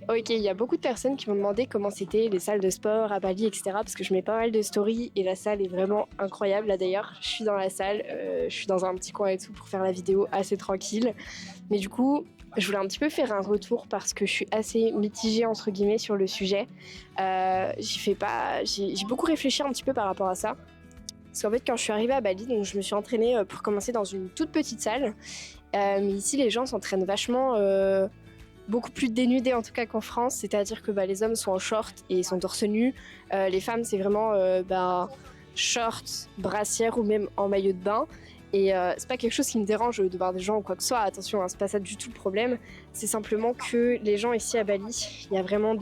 Ok, il y a beaucoup de personnes qui m'ont demandé comment c'était les salles de sport à Bali, etc. Parce que je mets pas mal de stories et la salle est vraiment incroyable. Là d'ailleurs, je suis dans la salle, je suis dans un petit coin et tout pour faire la vidéo assez tranquille. Mais du coup, je voulais un petit peu faire un retour parce que je suis assez mitigée entre guillemets sur le sujet. J'ai beaucoup réfléchi un petit peu par rapport à ça. Parce qu'en fait, quand je suis arrivée à Bali, donc je me suis entraînée pour commencer dans une toute petite salle. Mais ici, les gens s'entraînent vachement beaucoup plus dénudés en tout cas qu'en France, c'est-à-dire que les hommes sont en short et sont torse nu. Les femmes, c'est vraiment short, brassière ou même en maillot de bain. Et c'est pas quelque chose qui me dérange de voir des gens ou quoi que ce soit. Attention, hein, c'est pas ça du tout le problème. C'est simplement que les gens ici à Bali, il y a vraiment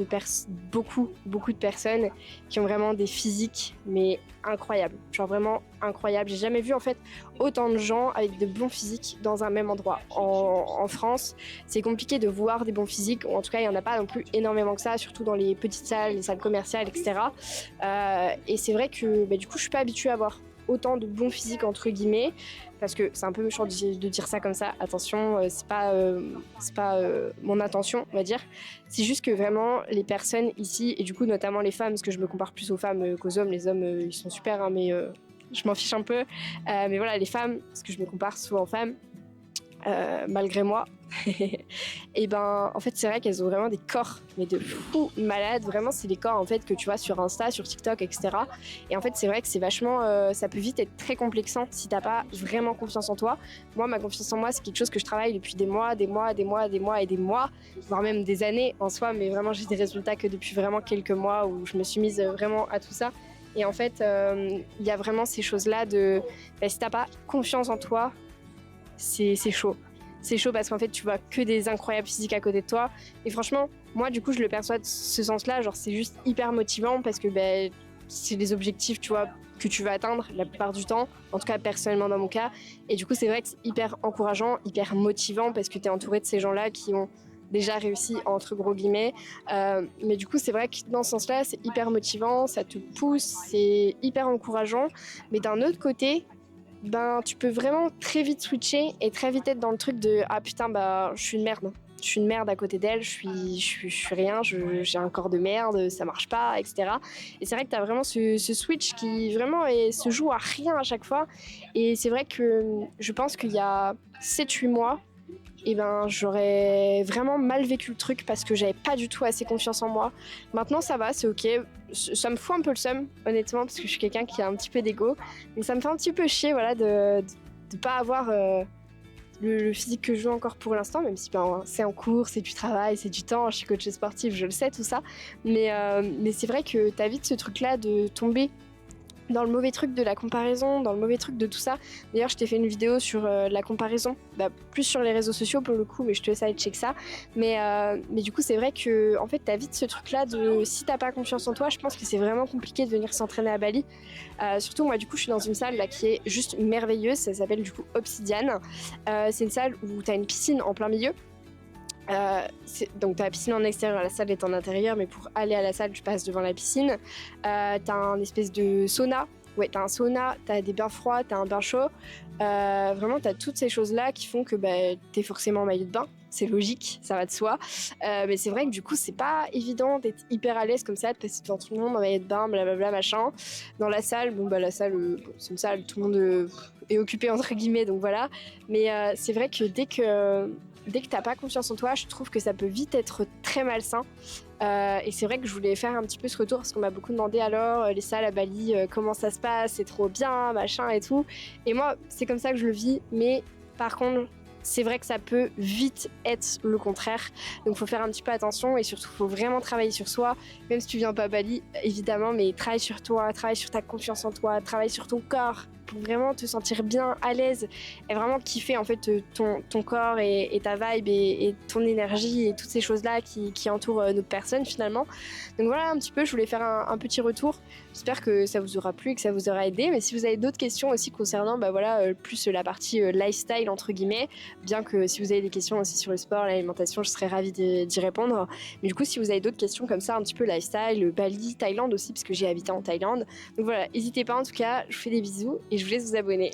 beaucoup de personnes qui ont vraiment des physiques, mais incroyables. Genre vraiment incroyables. J'ai jamais vu en fait autant de gens avec de bons physiques dans un même endroit. En France, c'est compliqué de voir des bons physiques, ou en tout cas, il n'y en a pas non plus énormément que ça, surtout dans les petites salles, les salles commerciales, etc. Et c'est vrai que du coup, je suis pas habituée à voir autant de bons physiques entre guillemets parce que c'est un peu méchant de dire ça comme ça, attention, c'est pas mon intention on va dire, c'est juste que vraiment les personnes ici et du coup notamment les femmes, parce que je me compare plus aux femmes qu'aux hommes, les hommes ils sont super hein, mais je m'en fiche un peu. Mais voilà, les femmes, parce que je me compare souvent aux femmes, malgré moi. Et ben, en fait, c'est vrai qu'elles ont vraiment des corps, mais de fous malades. Vraiment, c'est les corps en fait que tu vois sur Insta, sur TikTok, etc. Et en fait, c'est vrai que c'est vachement, ça peut vite être très complexant si t'as pas vraiment confiance en toi. Moi, ma confiance en moi, c'est quelque chose que je travaille depuis des mois, voire même des années en soi. Mais vraiment, j'ai des résultats que depuis vraiment quelques mois où je me suis mise vraiment à tout ça. Et en fait, il y a vraiment ces choses-là de, si t'as pas confiance en toi, c'est chaud. C'est chaud parce qu'en fait, tu vois que des incroyables physiques à côté de toi. Et franchement, moi, du coup, je le perçois de ce sens-là. Genre, c'est juste hyper motivant parce que c'est des objectifs, tu vois, que tu vas atteindre la plupart du temps. En tout cas, personnellement, dans mon cas. Et du coup, c'est vrai que c'est hyper encourageant, hyper motivant parce que tu es entouré de ces gens-là qui ont déjà réussi, entre gros guillemets. Mais du coup, c'est vrai que dans ce sens-là, c'est hyper motivant, ça te pousse, c'est hyper encourageant. Mais d'un autre côté, tu peux vraiment très vite switcher et très vite être dans le truc de ah putain je suis une merde. Je suis une merde à côté d'elle, je suis rien, j'ai un corps de merde, ça marche pas, etc. Et c'est vrai que tu as vraiment ce switch qui vraiment se joue à rien à chaque fois. Et c'est vrai que je pense qu'il y a 7 8 mois, j'aurais vraiment mal vécu le truc parce que j'avais pas du tout assez confiance en moi. Maintenant, ça va, c'est ok. Ça me fout un peu le seum, honnêtement, parce que je suis quelqu'un qui a un petit peu d'ego. Mais ça me fait un petit peu chier, voilà, de pas avoir le physique que je veux encore pour l'instant, même si c'est en cours, c'est du travail, c'est du temps. Je suis coach sportif, je le sais, tout ça. Mais c'est vrai que t'as vite ce truc-là de tomber dans le mauvais truc de la comparaison, dans le mauvais truc de tout ça. D'ailleurs, je t'ai fait une vidéo sur la comparaison, plus sur les réseaux sociaux pour le coup, mais je te laisse aller check ça. Mais du coup, c'est vrai que en fait, t'as vite ce truc-là de si t'as pas confiance en toi, je pense que c'est vraiment compliqué de venir s'entraîner à Bali. Surtout, moi, du coup, je suis dans une salle là qui est juste merveilleuse. Ça s'appelle du coup Obsidian. C'est une salle où t'as une piscine en plein milieu. Donc t'as la piscine en extérieur, la salle est en intérieur, mais pour aller à la salle, tu passes devant la piscine. T'as un espèce de sauna. Ouais, t'as un sauna, t'as des bains froids, t'as un bain chaud. Vraiment, t'as toutes ces choses-là qui font que t'es forcément en maillot de bain. C'est logique, ça va de soi. Mais c'est vrai que du coup, c'est pas évident d'être hyper à l'aise comme ça, de passer devant tout le monde en maillot de bain, blablabla, machin. Dans la salle, la salle, c'est une salle, tout le monde est occupé entre guillemets, donc voilà. Mais c'est vrai que dès que t'as pas confiance en toi, je trouve que ça peut vite être très malsain. Et c'est vrai que je voulais faire un petit peu ce retour parce qu'on m'a beaucoup demandé alors les salles à Bali, comment ça se passe, c'est trop bien, machin et tout. Et moi, c'est comme ça que je le vis, mais par contre, c'est vrai que ça peut vite être le contraire. Donc faut faire un petit peu attention et surtout faut vraiment travailler sur soi, même si tu viens pas à Bali, évidemment, mais travaille sur toi, travaille sur ta confiance en toi, travaille sur ton corps pour vraiment te sentir bien, à l'aise et vraiment kiffer en fait ton corps et ta vibe et ton énergie et toutes ces choses-là qui entourent notre personne finalement. Donc voilà un petit peu, je voulais faire un petit retour. J'espère que ça vous aura plu et que ça vous aura aidé. Mais si vous avez d'autres questions aussi concernant plus la partie lifestyle entre guillemets, bien que si vous avez des questions aussi sur le sport, l'alimentation, je serais ravie d'y répondre. Mais du coup, si vous avez d'autres questions comme ça, un petit peu lifestyle, Bali, Thaïlande aussi, parce que j'ai habité en Thaïlande. Donc voilà, n'hésitez pas en tout cas, je vous fais des bisous et je vous laisse vous abonner.